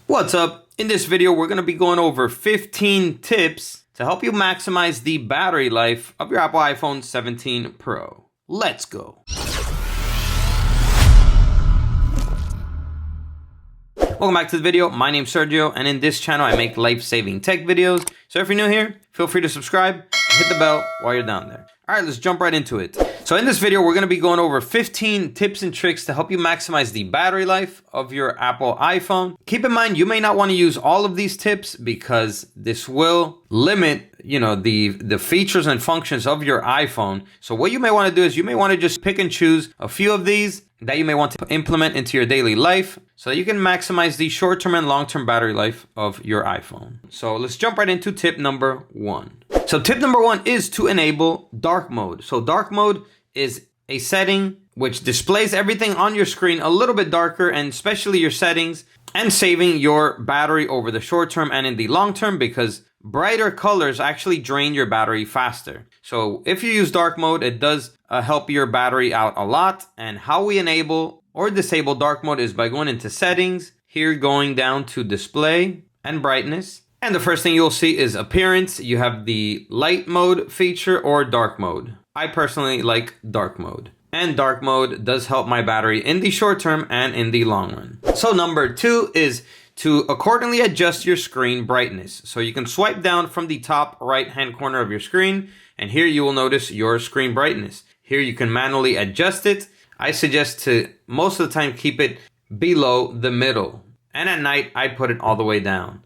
What's up? In this video, we're going to be going over 15 tips to help you maximize the battery life of your Apple iPhone 17 Pro. Let's go. Welcome back to the video. My name's Sergio, and in this channel, I make life-saving tech videos. So if you're new here, feel free to subscribe and hit the bell while you're down there. All right, let's jump right into it. So in this video, we're going to be going over 15 tips and tricks to help you maximize the battery life of your Apple iPhone. Keep in mind, you may not want to use all of these tips because this will limit, the features and functions of your iPhone. So what you may want to do is you may want to just pick and choose a few of these that you may want to implement into your daily life so that you can maximize the short-term and long-term battery life of your iPhone. So let's jump right into tip number 1. So tip number 1 is to enable dark mode. So dark mode is a setting which displays everything on your screen a little bit darker, and especially your settings, and saving your battery over the short term and in the long term, because brighter colors actually drain your battery faster. So if you use dark mode, it does help your battery out a lot. And how we enable or disable dark mode is by going into settings, here going down to display and brightness. And the first thing you'll see is appearance. You have the light mode feature or dark mode. I personally like dark mode. And dark mode does help my battery in the short term and in the long run. So number 2 is to accordingly adjust your screen brightness. So you can swipe down from the top right hand corner of your screen, and here you will notice your screen brightness. Here you can manually adjust it. I suggest to most of the time keep it below the middle. And at night, I put it all the way down.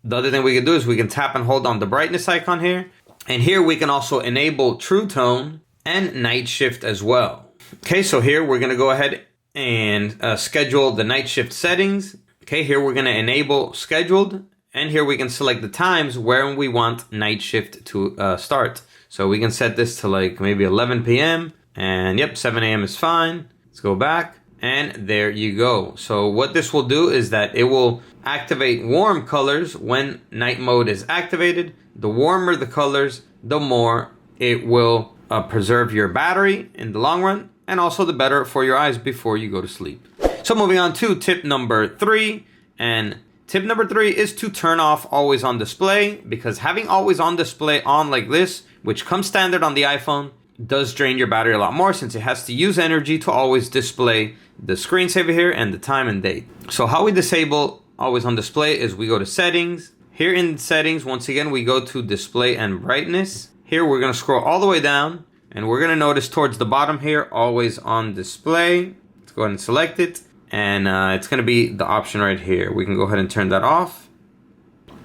The other thing we can do is we can tap and hold on the brightness icon here. And here we can also enable True Tone and Night Shift as well. Okay, so here we're going to go ahead and schedule the night shift settings. Okay, here we're going to enable scheduled. And here we can select the times where we want night shift to start. So we can set this to like maybe 11 p.m. And yep, 7 a.m. is fine. Let's go back. And there you go. So what this will do is that it will activate warm colors when night mode is activated. The warmer the colors, the more it will preserve your battery in the long run, and also the better for your eyes before you go to sleep. So moving on to tip number 3. And tip number 3 is to turn off always on display, because having always on display on like this, which comes standard on the iPhone, does drain your battery a lot more since it has to use energy to always display the screensaver here and the time and date. So how we disable always on display is we go to settings. Here in settings, once again, we go to display and brightness. Here we're going to scroll all the way down, and we're going to notice towards the bottom here, always on display. Let's go ahead and select it. And it's going to be the option right here. We can go ahead and turn that off.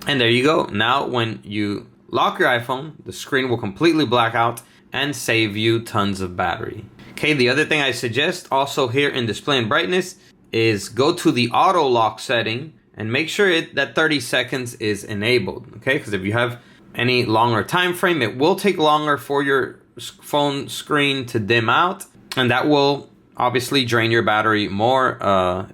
And there you go. Now when you lock your iPhone, the screen will completely black out and save you tons of battery. Okay, the other thing I suggest also here in display and brightness is go to the auto lock setting and make sure that 30 seconds is enabled. Okay, because if you have any longer time frame, it will take longer for your phone screen to dim out, and that will obviously drain your battery more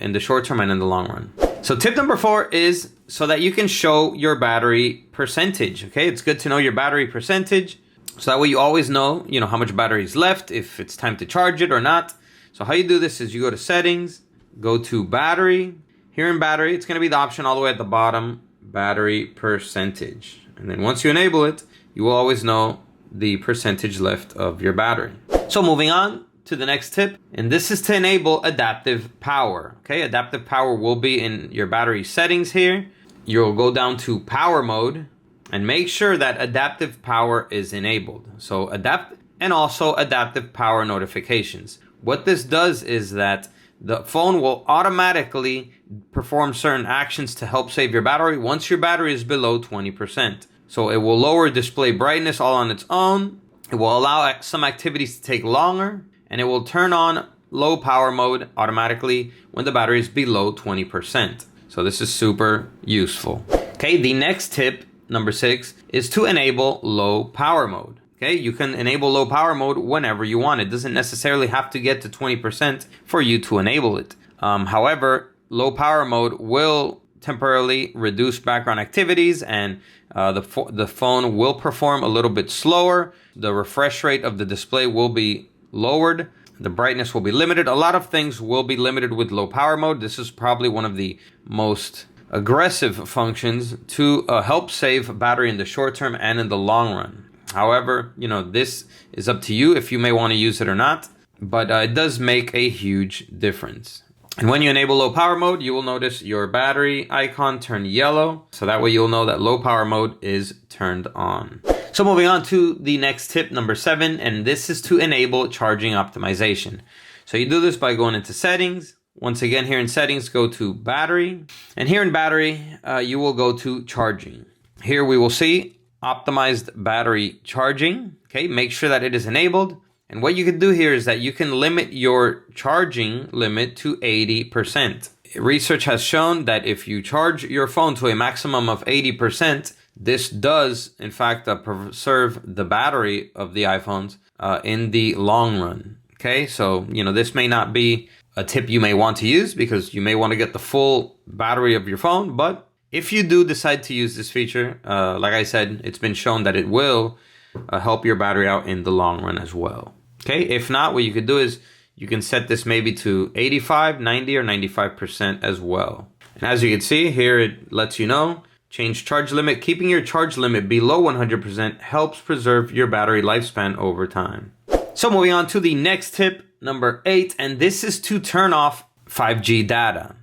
in the short term and in the long run. So tip number 4 is so that you can show your battery percentage. Okay, it's good to know your battery percentage, so that way you always know, how much battery is left, if it's time to charge it or not. So how you do this is you go to settings, go to battery. Here in battery, it's going to be the option all the way at the bottom, battery percentage. And then once you enable it, you will always know the percentage left of your battery. So moving on to the next tip, and this is to enable adaptive power. Okay, adaptive power will be in your battery settings here. You'll go down to power mode and make sure that adaptive power is enabled. So also adaptive power notifications. What this does is that the phone will automatically perform certain actions to help save your battery once your battery is below 20%. So it will lower display brightness all on its own. It will allow some activities to take longer, and it will turn on low power mode automatically when the battery is below 20%. So this is super useful. Okay, the next tip, number 6, is to enable low power mode. Okay, you can enable low power mode whenever you want. It doesn't necessarily have to get to 20% for you to enable it. However, low power mode will temporarily reduce background activities, and the phone will perform a little bit slower. The refresh rate of the display will be lowered. The brightness will be limited. A lot of things will be limited with low power mode. This is probably one of the most aggressive functions to help save battery in the short term and in the long run. However, this is up to you if you may want to use it or not, but it does make a huge difference. And when you enable low power mode, you will notice your battery icon turn yellow. So that way you'll know that low power mode is turned on. So moving on to the next tip, number 7, and this is to enable charging optimization. So you do this by going into settings. Once again, here in settings, go to battery. And here in battery, you will go to charging. Here we will see optimized battery charging. Okay, make sure that it is enabled. And what you can do here is that you can limit your charging limit to 80%. Research has shown that if you charge your phone to a maximum of 80%, this does, in fact, preserve the battery of the iPhones in the long run. Okay, so, this may not be a tip you may want to use because you may want to get the full battery of your phone. But if you do decide to use this feature, like I said, it's been shown that it will help your battery out in the long run as well. Okay, if not, what you could do is you can set this maybe to 85, 90, or 95% as well. And as you can see here, it lets you know, change charge limit. Keeping your charge limit below 100% helps preserve your battery lifespan over time. So moving on to the next tip, number 8, and this is to turn off 5G data.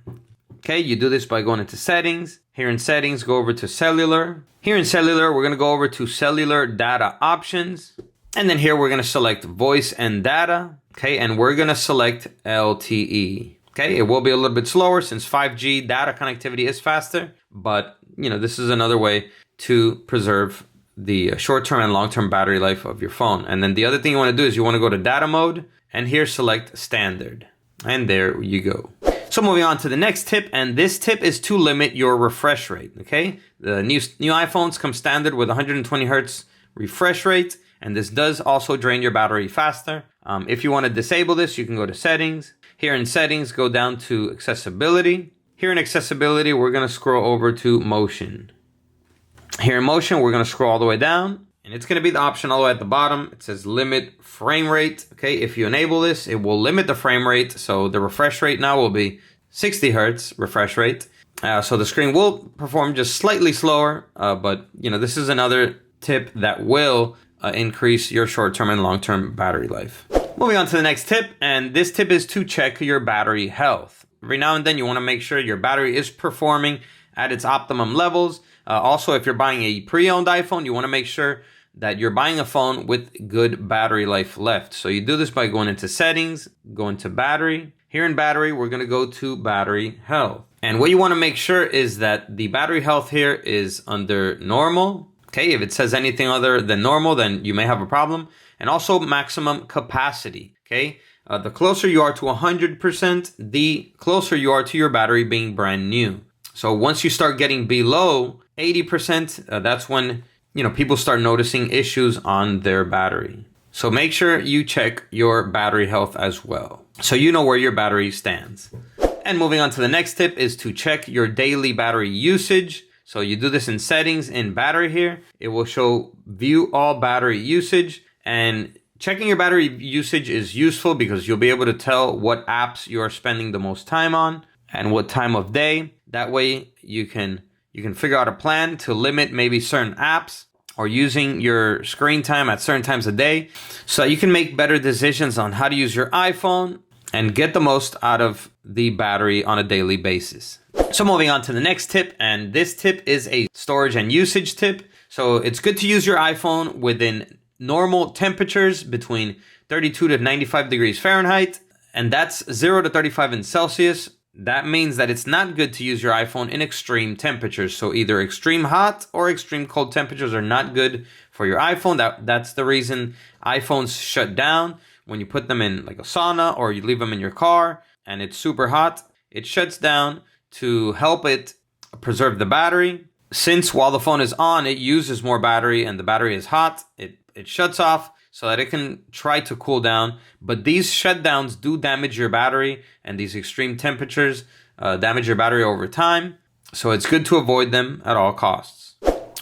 Okay, you do this by going into settings. Here in settings, go over to cellular. Here in cellular, we're going to go over to cellular data options. And then here we're going to select voice and data. Okay, and we're going to select LTE. Okay, it will be a little bit slower since 5G data connectivity is faster. But, this is another way to preserve the short-term and long-term battery life of your phone. And then the other thing you want to do is you want to go to data mode and here select standard. And there you go. So moving on to the next tip, and this tip is to limit your refresh rate, okay? The new iPhones come standard with 120 hertz refresh rate, and this does also drain your battery faster. If you want to disable this, you can go to settings. Here in settings, go down to accessibility. Here in accessibility, we're going to scroll over to motion. Here in motion, we're going to scroll all the way down, and it's going to be the option all the way at the bottom. It says limit frame rate. Okay, if you enable this, it will limit the frame rate. So the refresh rate now will be 60 hertz refresh rate. So the screen will perform just slightly slower, but this is another tip that will increase your short-term and long-term battery life. Moving on to the next tip, and this tip is to check your battery health. Every now and then you want to make sure your battery is performing at its optimum levels. Also, if you're buying a pre-owned iPhone, you want to make sure that you're buying a phone with good battery life left. So you do this by going into settings, go into battery. Here in battery, we're going to go to battery health. And what you want to make sure is that the battery health here is under normal. Okay, if it says anything other than normal, then you may have a problem. And also maximum capacity. Okay, the closer you are to 100%, the closer you are to your battery being brand new. So once you start getting below 80%, that's when people start noticing issues on their battery. So make sure you check your battery health as well, so you know where your battery stands. And moving on to the next tip is to check your daily battery usage. So you do this in settings in battery here. It will show view all battery usage, and checking your battery usage is useful because you'll be able to tell what apps you are spending the most time on and what time of day. That way you can figure out a plan to limit maybe certain apps or using your screen time at certain times a day, so that you can make better decisions on how to use your iPhone and get the most out of the battery on a daily basis. So moving on to the next tip, and this tip is a storage and usage tip. So it's good to use your iPhone within normal temperatures between 32 to 95 degrees Fahrenheit, and that's 0 to 35 in Celsius. That means that it's not good to use your iPhone in extreme temperatures. So either extreme hot or extreme cold temperatures are not good for your iPhone. That's the reason iPhones shut down when you put them in like a sauna or you leave them in your car and it's super hot. It shuts down to help it preserve the battery. Since while the phone is on, it uses more battery and the battery is hot, it shuts off so that it can try to cool down. But these shutdowns do damage your battery, and these extreme temperatures damage your battery over time. So it's good to avoid them at all costs.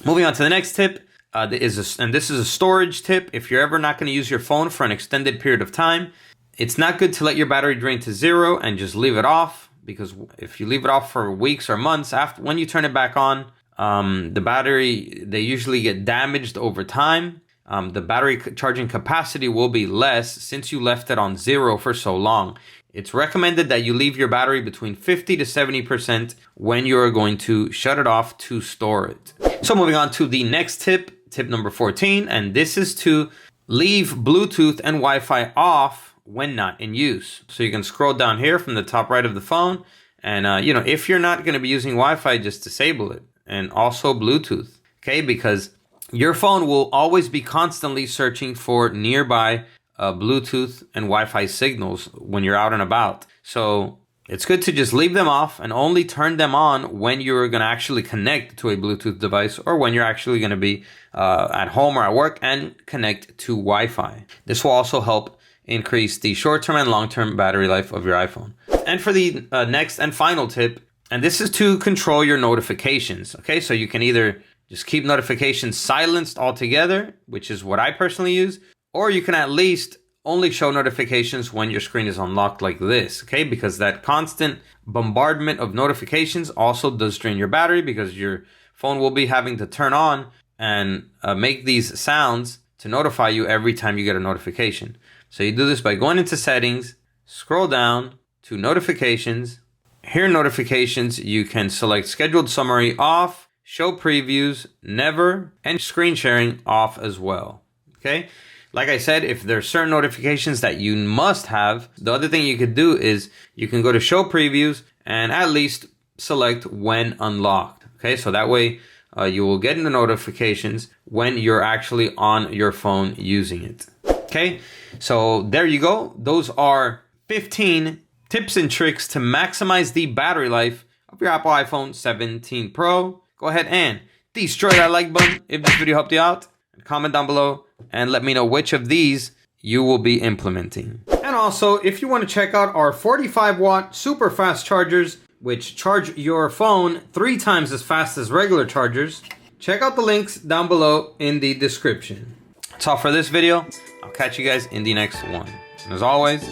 Moving on to the next tip, and this is a storage tip. If you're ever not going to use your phone for an extended period of time, it's not good to let your battery drain to 0 and just leave it off, because if you leave it off for weeks or months, after when you turn it back on, the battery, they usually get damaged over time. The battery charging capacity will be less since you left it on 0 for so long. It's recommended that you leave your battery between 50 to 70% when you're going to shut it off to store it. So moving on to the next tip, tip number 14, and this is to leave Bluetooth and Wi-Fi off when not in use. So you can scroll down here from the top right of the phone, and if you're not going to be using Wi-Fi, just disable it. And also Bluetooth, okay? Because your phone will always be constantly searching for nearby Bluetooth and Wi-Fi signals when you're out and about. So it's good to just leave them off and only turn them on when you're going to actually connect to a Bluetooth device, or when you're actually going to be at home or at work and connect to Wi-Fi. This will also help increase the short-term and long-term battery life of your iPhone. And for the next and final tip, and this is to control your notifications. Okay, so you can either just keep notifications silenced altogether, which is what I personally use, or you can at least only show notifications when your screen is unlocked like this, okay? Because that constant bombardment of notifications also does drain your battery, because your phone will be having to turn on and make these sounds to notify you every time you get a notification. So you do this by going into settings, scroll down to notifications. Here, notifications, you can select scheduled summary off, show previews, never, and screen sharing off as well, okay? Like I said, if there's certain notifications that you must have, the other thing you could do is you can go to show previews and at least select when unlocked. Okay, so that way you will get the notifications when you're actually on your phone using it. Okay, so there you go. Those are 15 tips and tricks to maximize the battery life of your Apple iPhone 17 Pro. Go ahead and destroy that like button if this video helped you out. Comment down below and let me know which of these you will be implementing. And also, if you want to check out our 45-watt super fast chargers, which charge your phone 3 times as fast as regular chargers, check out the links down below in the description. That's all for this video. I'll catch you guys in the next one. And as always,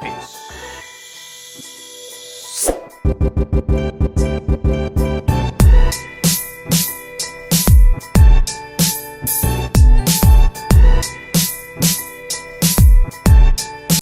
peace.